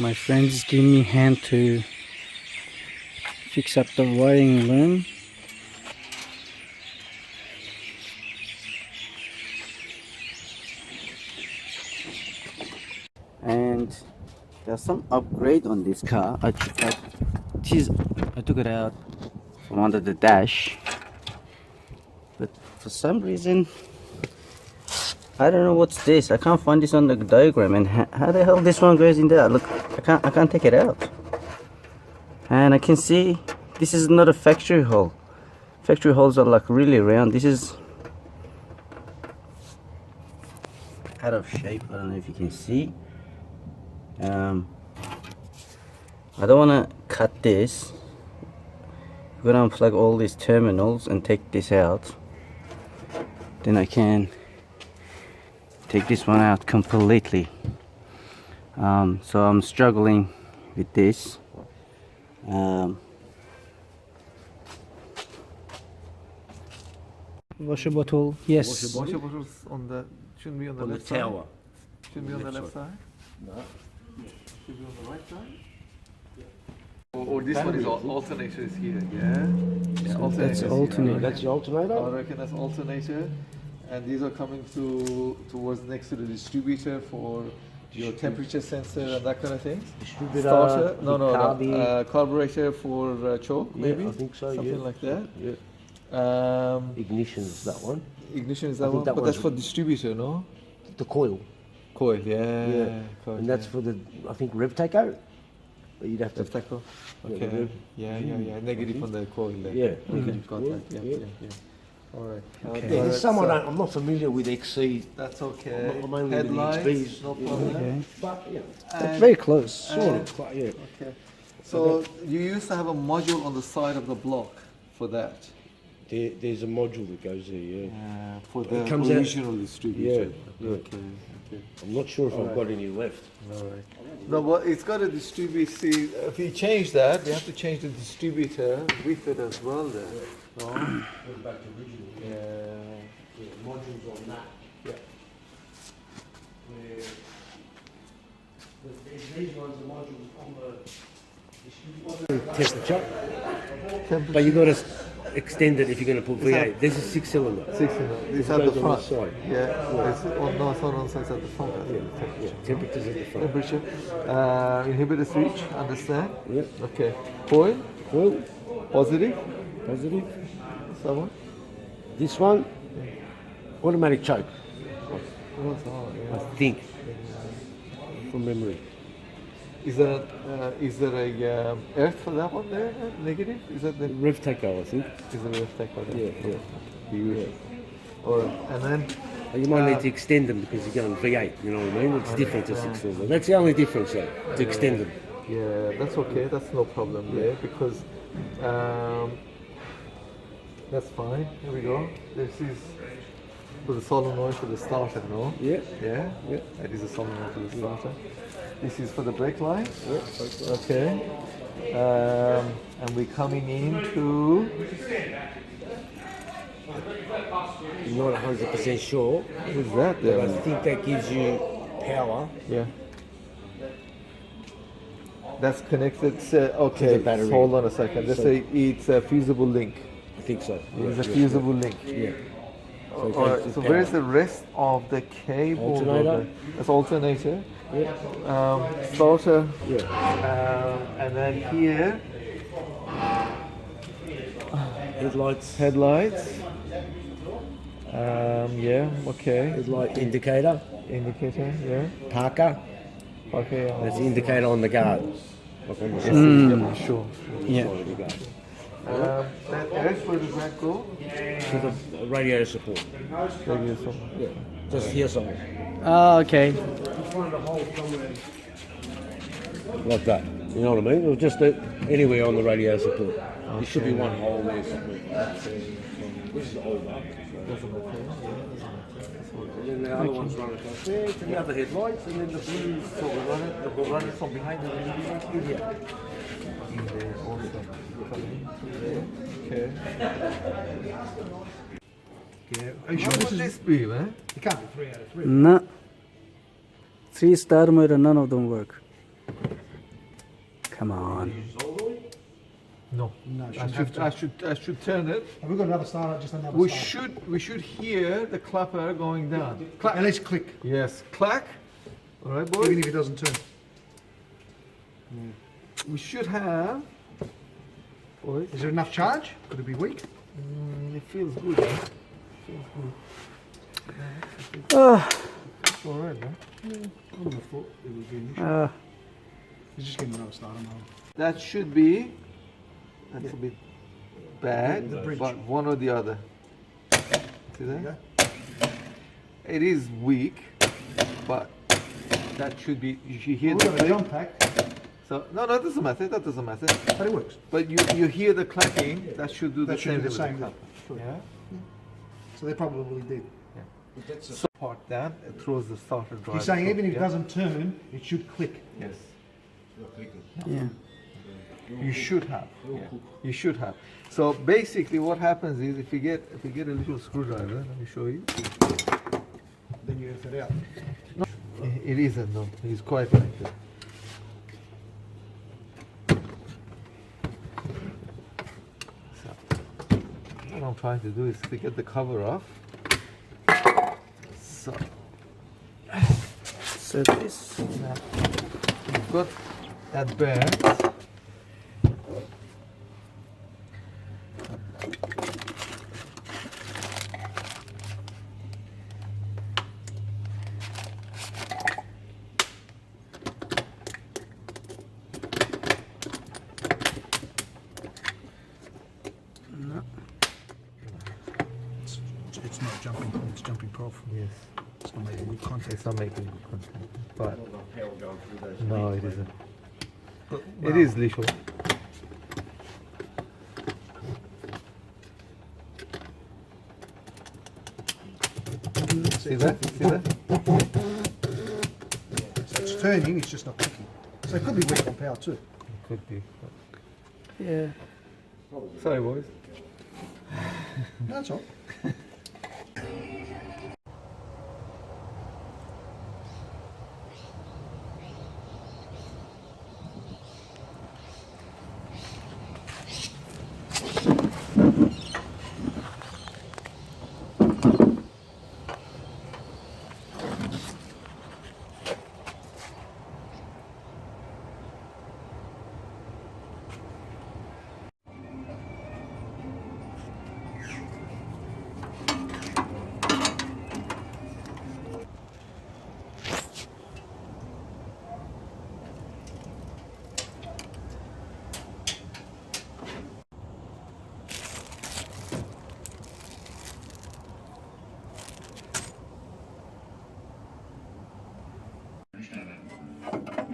My friends give me a hand to fix up the wiring loom. And there's some upgrade on this car. I took it out from under the dash, but for some reason I don't know what's this. I can't find this on the diagram, and how the hell this one goes in there? Look, I can't take it out. And I can see this is not a factory hole. Factory holes are like really round. This is out of shape. I don't know if you can see. I don't want to cut this. I'm gonna unplug all these terminals and take this out. Then I can take this one out completely. So I'm struggling with this. Washer bottle, yes. Washer bottles on the shouldn't be on the left tower. Side. Shouldn't be on the left side. No. Should be on the right side. Or this one is alternator is here. Yeah. So that's alternator. That's the alternator. I reckon that's alternator, and these are coming towards next to the distributor for your temperature sensor and that kind of thing. Distributor. Starter, no, carburetor for choke, maybe. I think so. Something like that. Yeah. Ignition is that one. Ignition is that one, but that's for distributor, no? The coil. Coil, yeah. Coil, And that's for the, I think, rev takeout. But you'd have to. Rev takeout. Okay. Yeah. Negative on the coil there. Yeah. Negative contact. Yeah. All right. Okay. Yeah, there's some I'm not familiar with XC. That's okay. I'm only Headlights, with the XPs. no problem. Okay. But yeah. That's very close. Sort of. Quite, yeah. Okay. So you used to have a module on the side of the block for that. There's a module that goes there, yeah. For the comes out- original distributor. Yeah. Okay. I'm not sure if I've got any left. All right. No, but it's got a distributor. See, if we change that, we have to change the distributor with it as well. There. No? Go back to original. Yeah. Modules on that. Yeah. These ones are modules on the distributor. Temperature. But you've got to extend it if you're going to put V8. This is 6-cylinder. 6-cylinder. It's at goes the on front. this side. Yeah. It's on one side at the front. I think. Yeah. Temperature's at the front. Temperature. Inhibitor switch. Understand? Yeah. Okay. Coil. Coil. Positive. Positive. Someone. This one, automatic choke, I think, from memory. Is there a earth for that one there? Negative? Is that the Rev takeover, I think. is there a earth take for that? Yeah. Beautiful. Alright. And then You might need to extend them because you're going V8, you know what I mean? It's different to 6-cylinder. That's the only difference, though, to extend them. yeah, that's okay, that's no problem there because that's fine. Here we go. This is for the solenoid for the starter, no? Yeah. Yeah? Yeah. That is a solenoid for the starter. This is for the brake line. Yeah. Okay. And we're coming into I'm not 100% sure, what is that but there? I think that gives you power. Yeah. That's connected. Okay. To the battery. Hold on a second. Let's say it's a fusible link. I think so. It's a fusible link. Yeah. Alright, so where's the rest of the cable? Alternator. That's alternator. Yeah. Starter. Yeah. And then here, Headlights. headlights. Yeah, okay. Headlight indicator. Indicator, yeah. Parker. Okay. That's the indicator on the guard. Like on the side Yeah, sure. Yeah. of the guard. That earth, where does that go? To the radiator support. Maybe some. Yeah. Just here somewhere. Oh, okay. Find a hole somewhere. Like that. You know what I mean? Or just anywhere on the radiator support. There should be one hole there somewhere. This is the old one. And then the other one's running across there to the other headlights, and then the blue. So we'll run it from behind the window. Yeah. In there also. Okay. Yeah. What would this be, man? It can't be 3 out of 3. No. 3-star motor, none of them work. Come on. No. No, it I shouldn't have I should turn it. Have we got another starter? Just another We starter. should hear the clapper going down. Clack. At least click, Yes, clack. All right, even boys. if it doesn't turn. We should have. Boys, Is there enough charge? Could it be weak? it feels good. Huh? Feels good. Oh, It's all right, man. I would have thought it would be an issue. He's just getting another starter, man. That should be. That's a bit bad, The bridge. but one or the other. See that? Yeah. It is weak, but that should be. You should hear We've the got a click. jump pack, So no, that doesn't matter. That doesn't matter. but it works. But you hear the clacking. That should do That the should same do the thing same with the thing. clapper. Yeah. So they probably did. So part down. It throws the starter drive. He's saying even if it Yeah. doesn't turn, it should click. Yes. yeah. You should have. Yeah. You should have. So basically, what happens is if you get a little screwdriver, let me show you. Then you earth it out. It isn't no. It's quite like that. So what I'm trying to do is to get the cover off. So So this. now you've got that band. It's not jumping. It's jumping prof. Yes, It's not making weak contact. it's not making good contact, but Power going through those. no, it isn't. But, It well, is little. See that? See that? So it's turning. It's just not clicking. So it could be weak on power too. Could be. Yeah. Sorry, boys. No, that's all.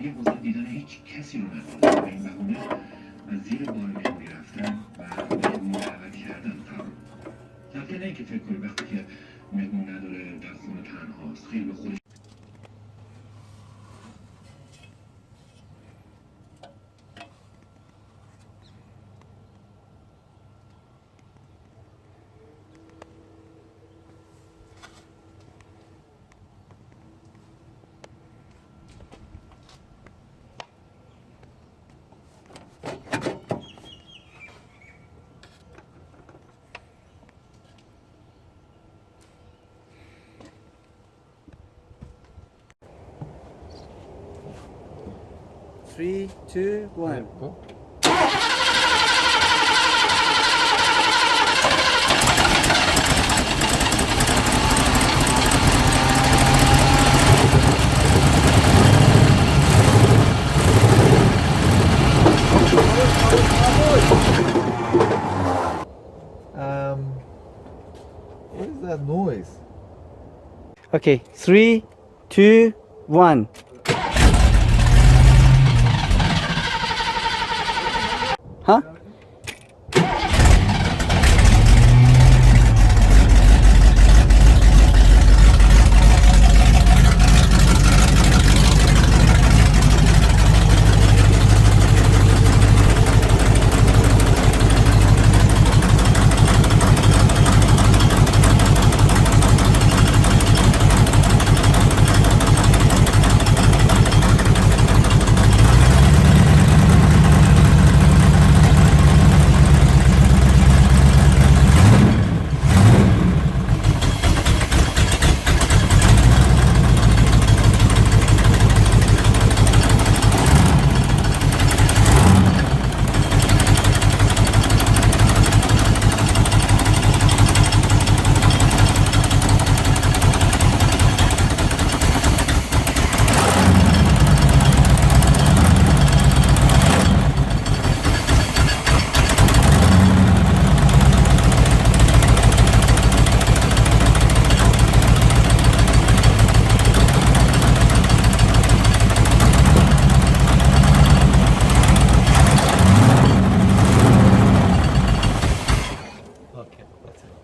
یه حوزه دیدن هیچ کسی رو ندارم و این بهونه از زیر بار مهمونی رفتن و مهمون دعوت کردن فقط البته نه اینکه فکر کنی وقتی که مهمون نداره در خونه تنهاست خیلی به خودش Three, two, one. What is that noise? Okay, three, two, one.